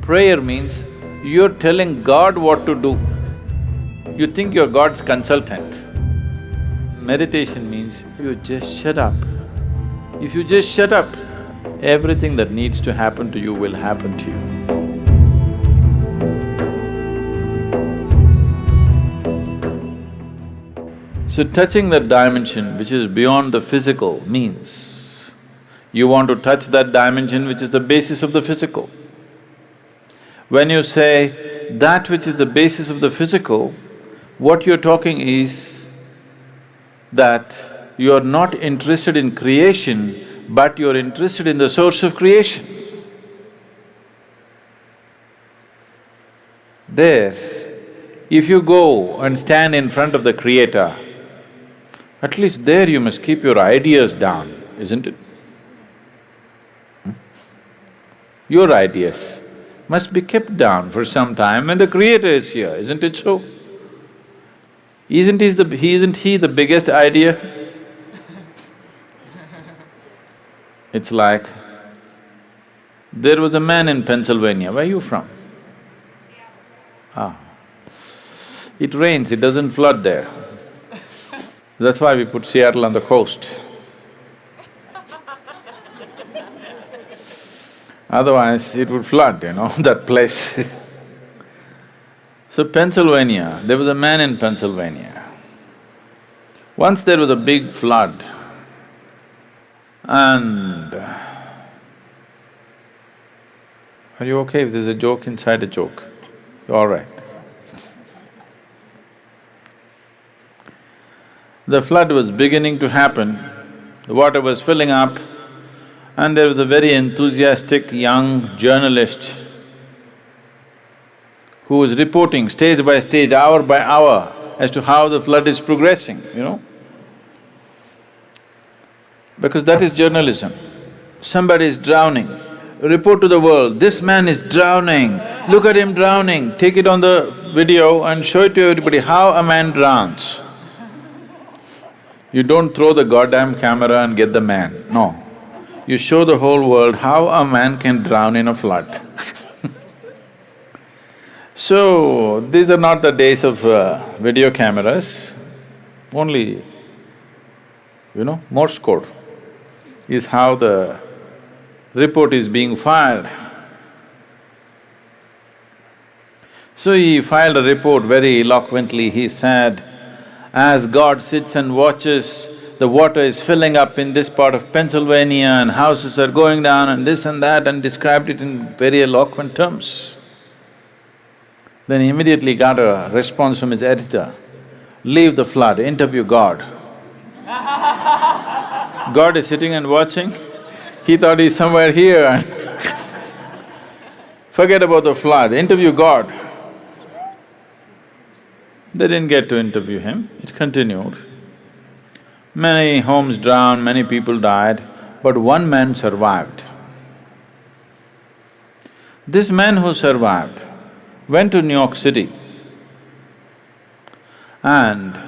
Prayer means you're telling God what to do. You think you're God's consultant. Meditation means you just shut up. If you just shut up, everything that needs to happen to you will happen to you. So touching that dimension which is beyond the physical means you want to touch that dimension which is the basis of the physical. When you say that which is the basis of the physical, what you're talking is that you're not interested in creation, but you're interested in the source of creation. There, if you go and stand in front of the Creator, at least there you must keep your ideas down, isn't it? Your ideas must be kept down for some time when the Creator is here, isn't it so? Isn't he the biggest idea? It's like, there was a man in Pennsylvania, where are you from? Ah. It rains, it doesn't flood there. That's why we put Seattle on the coast. Otherwise, it would flood, that place. So Pennsylvania, there was a man in Pennsylvania. Once there was a big flood and… Are you okay if there's a joke inside a joke? You're all right. The flood was beginning to happen, the water was filling up, and there was a very enthusiastic young journalist who was reporting stage by stage, hour by hour as to how the flood is progressing, Because that is journalism. Somebody is drowning, report to the world, this man is drowning, look at him drowning, take it on the video and show it to everybody how a man drowns. You don't throw the goddamn camera and get the man, no. You show the whole world how a man can drown in a flood. So, these are not the days of video cameras, only, Morse code is how the report is being filed. So he filed a report very eloquently, he said, as God sits and watches, the water is filling up in this part of Pennsylvania and houses are going down and this and that, and described it in very eloquent terms. Then he immediately got a response from his editor, leave the flood, interview God. God is sitting and watching, he thought he's somewhere here and forget about the flood, interview God. They didn't get to interview him, it continued. Many homes drowned, many people died, but one man survived. This man who survived went to New York City and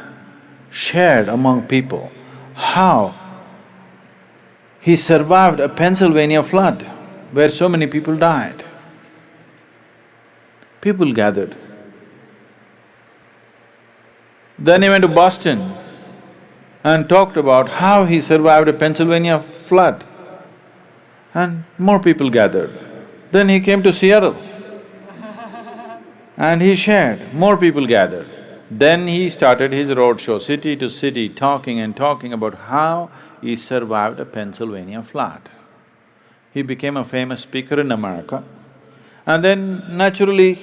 shared among people how he survived a Pennsylvania flood where so many people died. People gathered. Then he went to Boston and talked about how he survived a Pennsylvania flood, and more people gathered. Then he came to Seattle and he shared, more people gathered. Then he started his roadshow, city to city, talking and talking about how he survived a Pennsylvania flood. He became a famous speaker in America, and then naturally,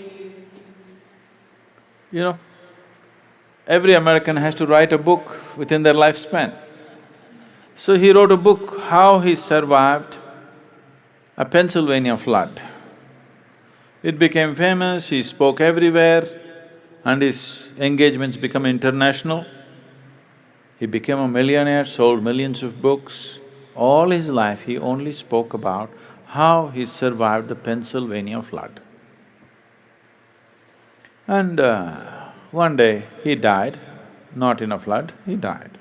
every American has to write a book within their lifespan. So he wrote a book, how he survived a Pennsylvania flood. It became famous, he spoke everywhere, and his engagements became international. He became a millionaire, sold millions of books. All his life he only spoke about how he survived the Pennsylvania flood. And one day he died, not in a flood, he died.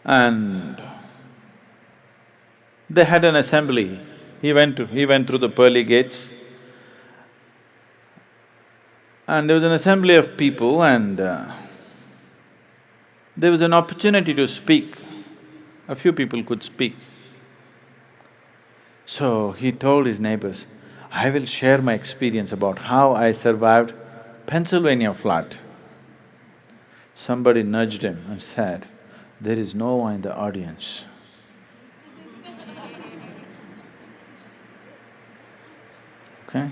And they had an assembly He went through the pearly gates, and there was an assembly of people and there was an opportunity to speak. A few people could speak. So he told his neighbors, I will share my experience about how I survived Pennsylvania flood. Somebody nudged him and said, there is no one in the audience. Okay?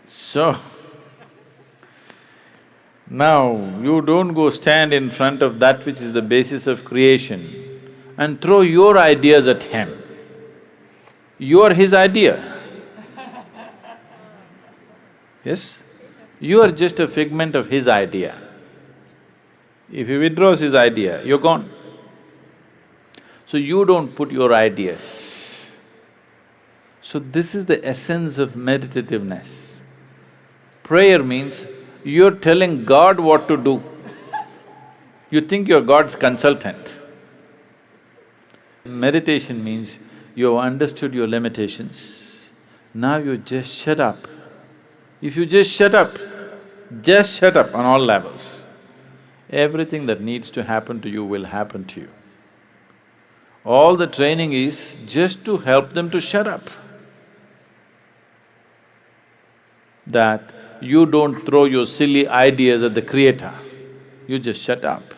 So, now you don't go stand in front of that which is the basis of creation and throw your ideas at him. You are his idea. Yes? You are just a figment of his idea. If he withdraws his idea, you're gone. So you don't put your ideas. So this is the essence of meditativeness. Prayer means you're telling God what to do. You think you're God's consultant. Meditation means you have understood your limitations, now you just shut up. If you just shut up on all levels, everything that needs to happen to you will happen to you. All the training is just to help them to shut up. That you don't throw your silly ideas at the Creator, you just shut up.